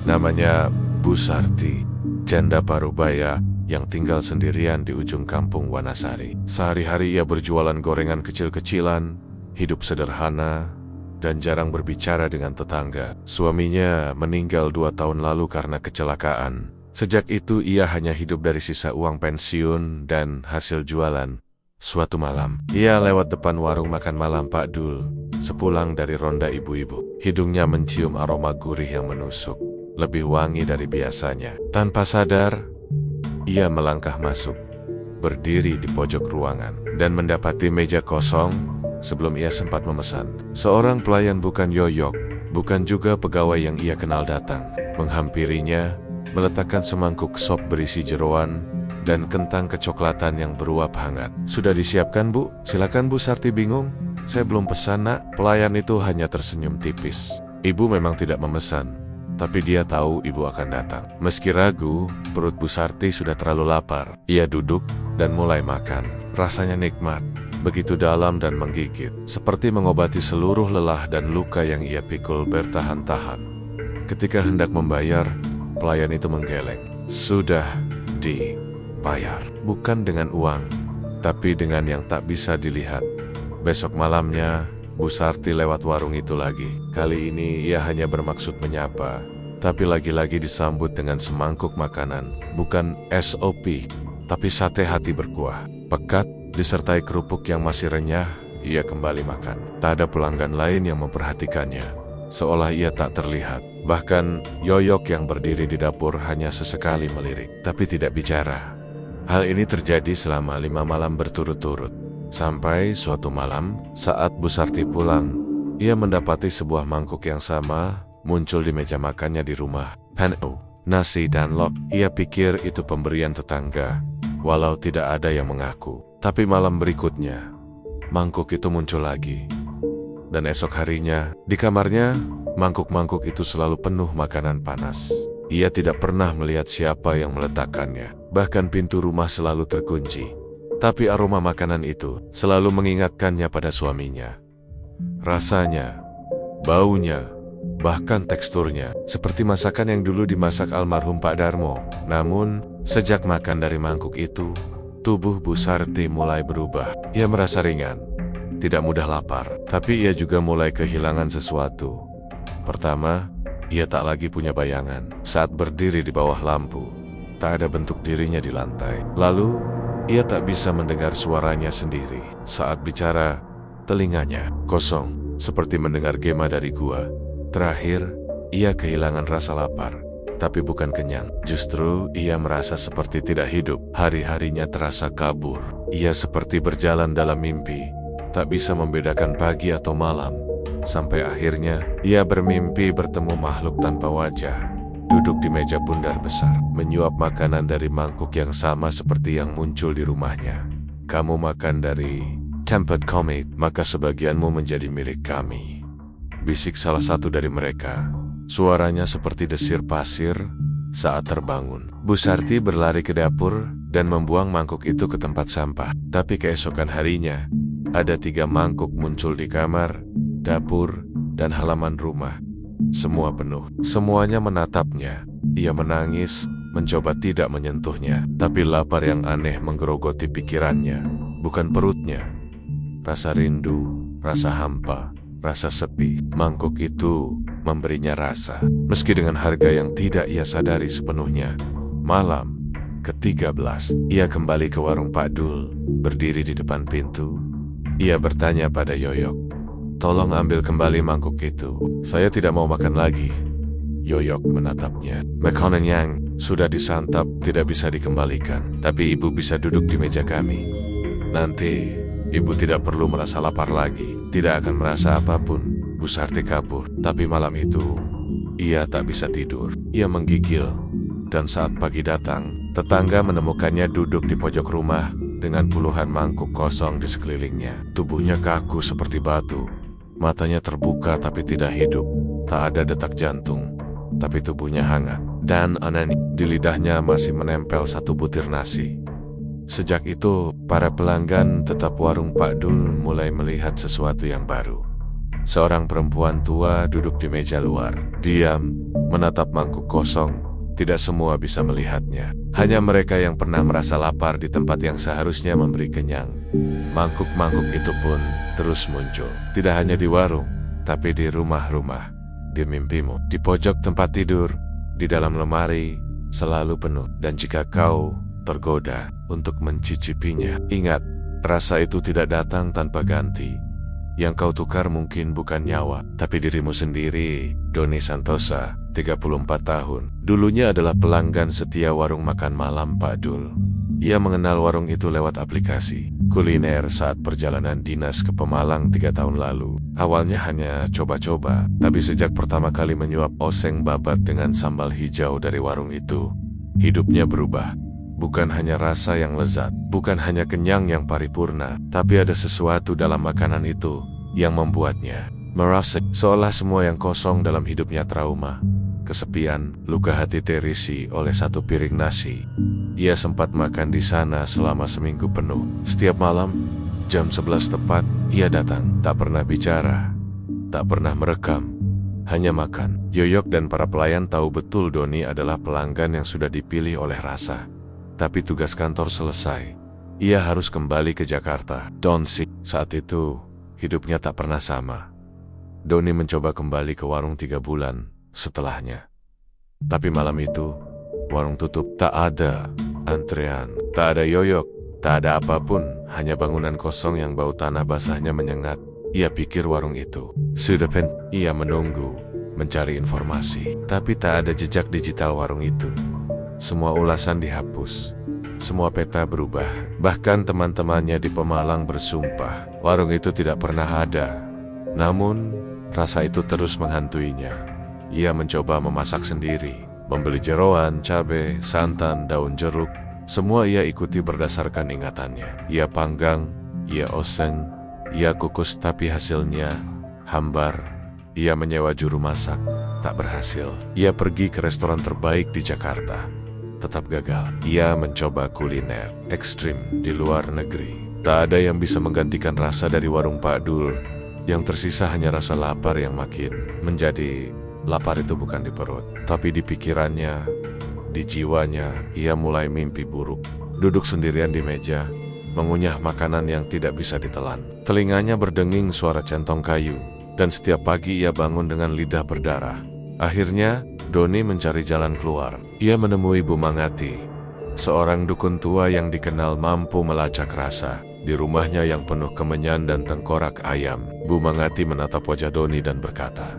Speaker 1: Namanya Bu Sarti, janda parubaya yang tinggal sendirian di ujung kampung Wanasari. Sehari-hari ia berjualan gorengan kecil-kecilan, hidup sederhana, dan jarang berbicara dengan tetangga. Suaminya meninggal 2 tahun lalu karena kecelakaan. Sejak itu ia hanya hidup dari sisa uang pensiun dan hasil jualan. Suatu malam, ia lewat depan warung makan malam Pak Dul. Sepulang dari ronda ibu-ibu, hidungnya mencium aroma gurih yang menusuk, lebih wangi dari biasanya. Tanpa sadar, ia melangkah masuk, berdiri di pojok ruangan, dan mendapati meja kosong sebelum ia sempat memesan. Seorang pelayan bukan Yoyok, bukan juga pegawai yang ia kenal datang, menghampirinya, meletakkan semangkuk sop berisi jeroan dan kentang kecoklatan yang beruap hangat. "Sudah disiapkan Bu? Silakan." Bu Sarti bingung. Saya belum pesan, Nak. Pelayan itu hanya tersenyum tipis. Ibu memang tidak memesan, tapi dia tahu ibu akan datang. Meski ragu, perut Bu Sarti sudah terlalu lapar. Ia duduk dan mulai makan. Rasanya nikmat, begitu dalam dan menggigit, seperti mengobati seluruh lelah dan luka yang ia pikul bertahan-tahan. Ketika hendak membayar, pelayan itu menggeleng. Sudah dibayar, bukan dengan uang, tapi dengan yang tak bisa dilihat. Besok malamnya, Bu Sarti lewat warung itu lagi. Kali ini ia hanya bermaksud menyapa, tapi lagi-lagi disambut dengan semangkuk makanan. Bukan SOP, tapi sate hati berkuah. Pekat, disertai kerupuk yang masih renyah, ia kembali makan. Tak ada pelanggan lain yang memperhatikannya, seolah ia tak terlihat. Bahkan Yoyok yang berdiri di dapur hanya sesekali melirik, tapi tidak bicara. Hal ini terjadi selama 5 malam berturut-turut. Sampai suatu malam, saat Bu Sarti pulang, ia mendapati sebuah mangkuk yang sama muncul di meja makannya di rumah. Penuh nasi dan lok. Ia pikir itu pemberian tetangga, walau tidak ada yang mengaku. Tapi malam berikutnya, mangkuk itu muncul lagi. Dan esok harinya, di kamarnya, mangkuk-mangkuk itu selalu penuh makanan panas. Ia tidak pernah melihat siapa yang meletakkannya. Bahkan pintu rumah selalu terkunci. Tapi aroma makanan itu selalu mengingatkannya pada suaminya. Rasanya, baunya, bahkan teksturnya seperti masakan yang dulu dimasak almarhum Pak Darmo. Namun, sejak makan dari mangkuk itu, tubuh Bu Sarti mulai berubah. Ia merasa ringan, tidak mudah lapar, tapi ia juga mulai kehilangan sesuatu. Pertama, ia tak lagi punya bayangan. Saat berdiri di bawah lampu, tak ada bentuk dirinya di lantai. Lalu, ia tak bisa mendengar suaranya sendiri. Saat bicara, telinganya kosong, seperti mendengar gema dari gua. Terakhir, ia kehilangan rasa lapar, tapi bukan kenyang. Justru, ia merasa seperti tidak hidup. Hari-harinya terasa kabur. Ia seperti berjalan dalam mimpi, tak bisa membedakan pagi atau malam. Sampai akhirnya, ia bermimpi bertemu makhluk tanpa wajah, duduk di meja bundar besar, menyuap makanan dari mangkuk yang sama seperti yang muncul di rumahnya. Kamu makan dari tempat kami, maka sebagianmu menjadi milik kami, bisik salah satu dari mereka. Suaranya seperti desir pasir saat terbangun. Bu Sarti berlari ke dapur dan membuang mangkuk itu ke tempat sampah. Tapi keesokan harinya, ada 3 mangkuk muncul di kamar, dapur, dan halaman rumah. Semua penuh. Semuanya menatapnya. Ia menangis, mencoba tidak menyentuhnya. Tapi lapar yang aneh menggerogoti pikirannya. Bukan perutnya. Rasa rindu, rasa hampa, rasa sepi. Mangkuk itu memberinya rasa. Meski dengan harga yang tidak ia sadari sepenuhnya. Malam ke-13, ia kembali ke warung Pak Dul. Berdiri di depan pintu, ia bertanya pada Yoyok, "Tolong ambil kembali mangkuk itu. Saya tidak mau makan lagi." Yoyok menatapnya. "Makanan yang sudah disantap tidak bisa dikembalikan. Tapi ibu bisa duduk di meja kami. Nanti ibu tidak perlu merasa lapar lagi. Tidak akan merasa apapun." Bu Sarti kabur. Tapi malam itu, ia tak bisa tidur. Ia menggigil. Dan saat pagi datang, tetangga menemukannya duduk di pojok rumah dengan puluhan mangkuk kosong di sekelilingnya. Tubuhnya kaku seperti batu. Matanya terbuka tapi tidak hidup. Tak ada detak jantung, tapi tubuhnya hangat. Dan aneh, di lidahnya masih menempel 1 butir nasi. Sejak itu, para pelanggan tetap warung Pak Dul mulai melihat sesuatu yang baru. Seorang perempuan tua duduk di meja luar, diam, menatap mangkuk kosong. Tidak semua bisa melihatnya. Hanya mereka yang pernah merasa lapar di tempat yang seharusnya memberi kenyang. Mangkuk-mangkuk itu pun terus muncul. Tidak hanya di warung, tapi di rumah-rumah, di mimpimu, di pojok tempat tidur, di dalam lemari, selalu penuh. Dan jika kau tergoda untuk mencicipinya, ingat, rasa itu tidak datang tanpa ganti. Yang kau tukar mungkin bukan nyawa, tapi dirimu sendiri. Doni Santosa, 34 tahun. Dulunya adalah pelanggan setia warung makan malam Pak Dul. Ia mengenal warung itu lewat aplikasi kuliner saat perjalanan dinas ke Pemalang 3 tahun lalu. Awalnya hanya coba-coba, tapi sejak pertama kali menyuap oseng babat dengan sambal hijau dari warung itu, hidupnya berubah. Bukan hanya rasa yang lezat, bukan hanya kenyang yang paripurna, tapi ada sesuatu dalam makanan itu yang membuatnya merasa seolah semua yang kosong dalam hidupnya trauma, kesepian, luka hati terisi oleh satu piring nasi. Ia sempat makan di sana selama seminggu penuh. Setiap malam, jam 11 tepat, ia datang. Tak pernah bicara, tak pernah merekam, hanya makan. Yoyok dan para pelayan tahu betul Doni adalah pelanggan yang sudah dipilih oleh rasa. Tapi tugas kantor selesai, ia harus kembali ke Jakarta. Saat itu, hidupnya tak pernah sama. Doni mencoba kembali ke warung 3 bulan setelahnya. Tapi malam itu, warung tutup. Tak ada antrean, tak ada yoyok, tak ada apapun, hanya bangunan kosong yang bau tanah basahnya menyengat. Ia pikir warung itu sudah penuh. Ia menunggu, mencari informasi, tapi tak ada jejak digital warung itu. Semua ulasan dihapus, semua peta berubah. Bahkan teman-temannya di Pemalang bersumpah warung itu tidak pernah ada. Namun, rasa itu terus menghantuinya. Ia mencoba memasak sendiri, membeli jeroan, cabai, santan, daun jeruk. Semua ia ikuti berdasarkan ingatannya. Ia panggang, ia oseng, ia kukus, tapi hasilnya hambar. Ia menyewa juru masak, tak berhasil. Ia pergi ke restoran terbaik di Jakarta, tetap gagal. Ia mencoba kuliner ekstrim di luar negeri. Tak ada yang bisa menggantikan rasa dari warung Pak Dul. Yang tersisa hanya rasa lapar yang makin menjadi lapar. Itu bukan di perut, tapi di pikirannya, di jiwanya. Ia mulai mimpi buruk. Duduk sendirian di meja, mengunyah makanan yang tidak bisa ditelan. Telinganya berdenging suara centong kayu, dan setiap pagi ia bangun dengan lidah berdarah. Akhirnya, Doni mencari jalan keluar. Ia menemui Bu Mangati, seorang dukun tua yang dikenal mampu melacak rasa. Di rumahnya yang penuh kemenyan dan tengkorak ayam, Bu Mangati menatap wajah Doni dan berkata,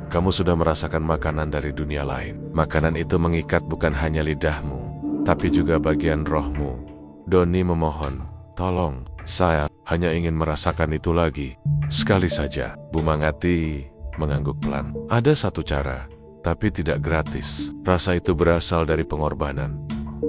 Speaker 1: "Kamu sudah merasakan makanan dari dunia lain. Makanan itu mengikat bukan hanya lidahmu, tapi juga bagian rohmu." Doni memohon, "Tolong, saya hanya ingin merasakan itu lagi, sekali saja." Bu Mangati mengangguk pelan. "Ada satu cara, tapi tidak gratis. Rasa itu berasal dari pengorbanan.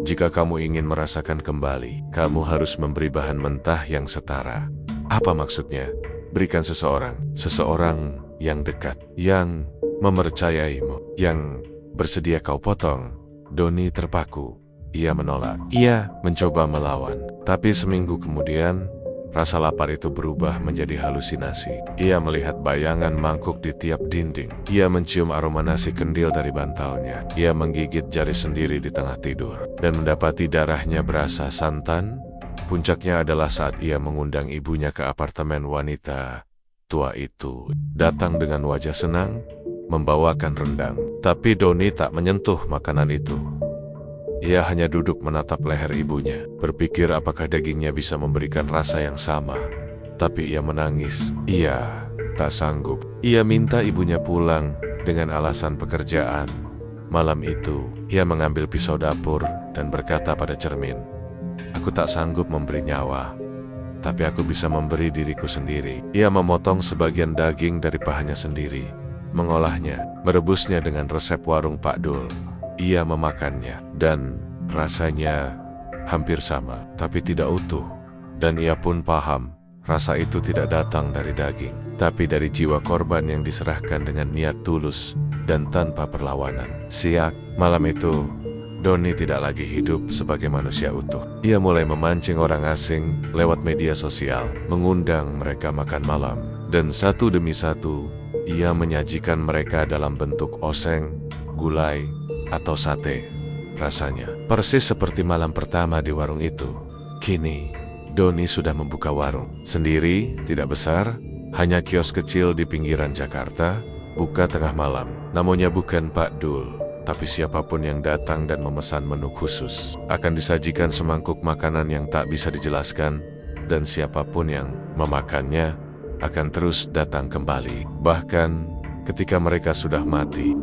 Speaker 1: Jika kamu ingin merasakan kembali, kamu harus memberi bahan mentah yang setara." "Apa maksudnya?" "Berikan seseorang yang dekat, yang mempercayaimu, yang bersedia kau potong." Doni terpaku. Ia menolak. Ia mencoba melawan, tapi seminggu kemudian, rasa lapar itu berubah menjadi halusinasi. Ia melihat bayangan mangkuk di tiap dinding. Ia mencium aroma nasi kendil dari bantalnya. Ia menggigit jari sendiri di tengah tidur, dan mendapati darahnya berasa santan. Puncaknya adalah saat ia mengundang ibunya ke apartemen wanita tua itu. Datang dengan wajah senang, membawakan rendang. Tapi Doni tak menyentuh makanan itu. Ia hanya duduk menatap leher ibunya, berpikir apakah dagingnya bisa memberikan rasa yang sama. Tapi ia menangis. Ia tak sanggup. Ia minta ibunya pulang dengan alasan pekerjaan. Malam itu, ia mengambil pisau dapur dan berkata pada cermin, "Aku tak sanggup memberi nyawa, tapi aku bisa memberi diriku sendiri." Ia memotong sebagian daging dari pahanya sendiri, mengolahnya, merebusnya dengan resep warung Pak Dul. Ia memakannya, dan rasanya hampir sama, tapi tidak utuh. Dan ia pun paham, rasa itu tidak datang dari daging, tapi dari jiwa korban yang diserahkan dengan niat tulus dan tanpa perlawanan. Malam itu, Doni tidak lagi hidup sebagai manusia utuh. Ia mulai memancing orang asing lewat media sosial, mengundang mereka makan malam, dan satu demi satu, ia menyajikan mereka dalam bentuk oseng, gulai, atau sate. Rasanya persis seperti malam pertama di warung itu. Kini, Doni sudah membuka warung sendiri, tidak besar, hanya kios kecil di pinggiran Jakarta, buka tengah malam. Namanya bukan Pak Dul, tapi siapapun yang datang dan memesan menu khusus akan disajikan semangkuk makanan yang tak bisa dijelaskan, dan siapapun yang memakannya akan terus datang kembali. Bahkan ketika mereka sudah mati,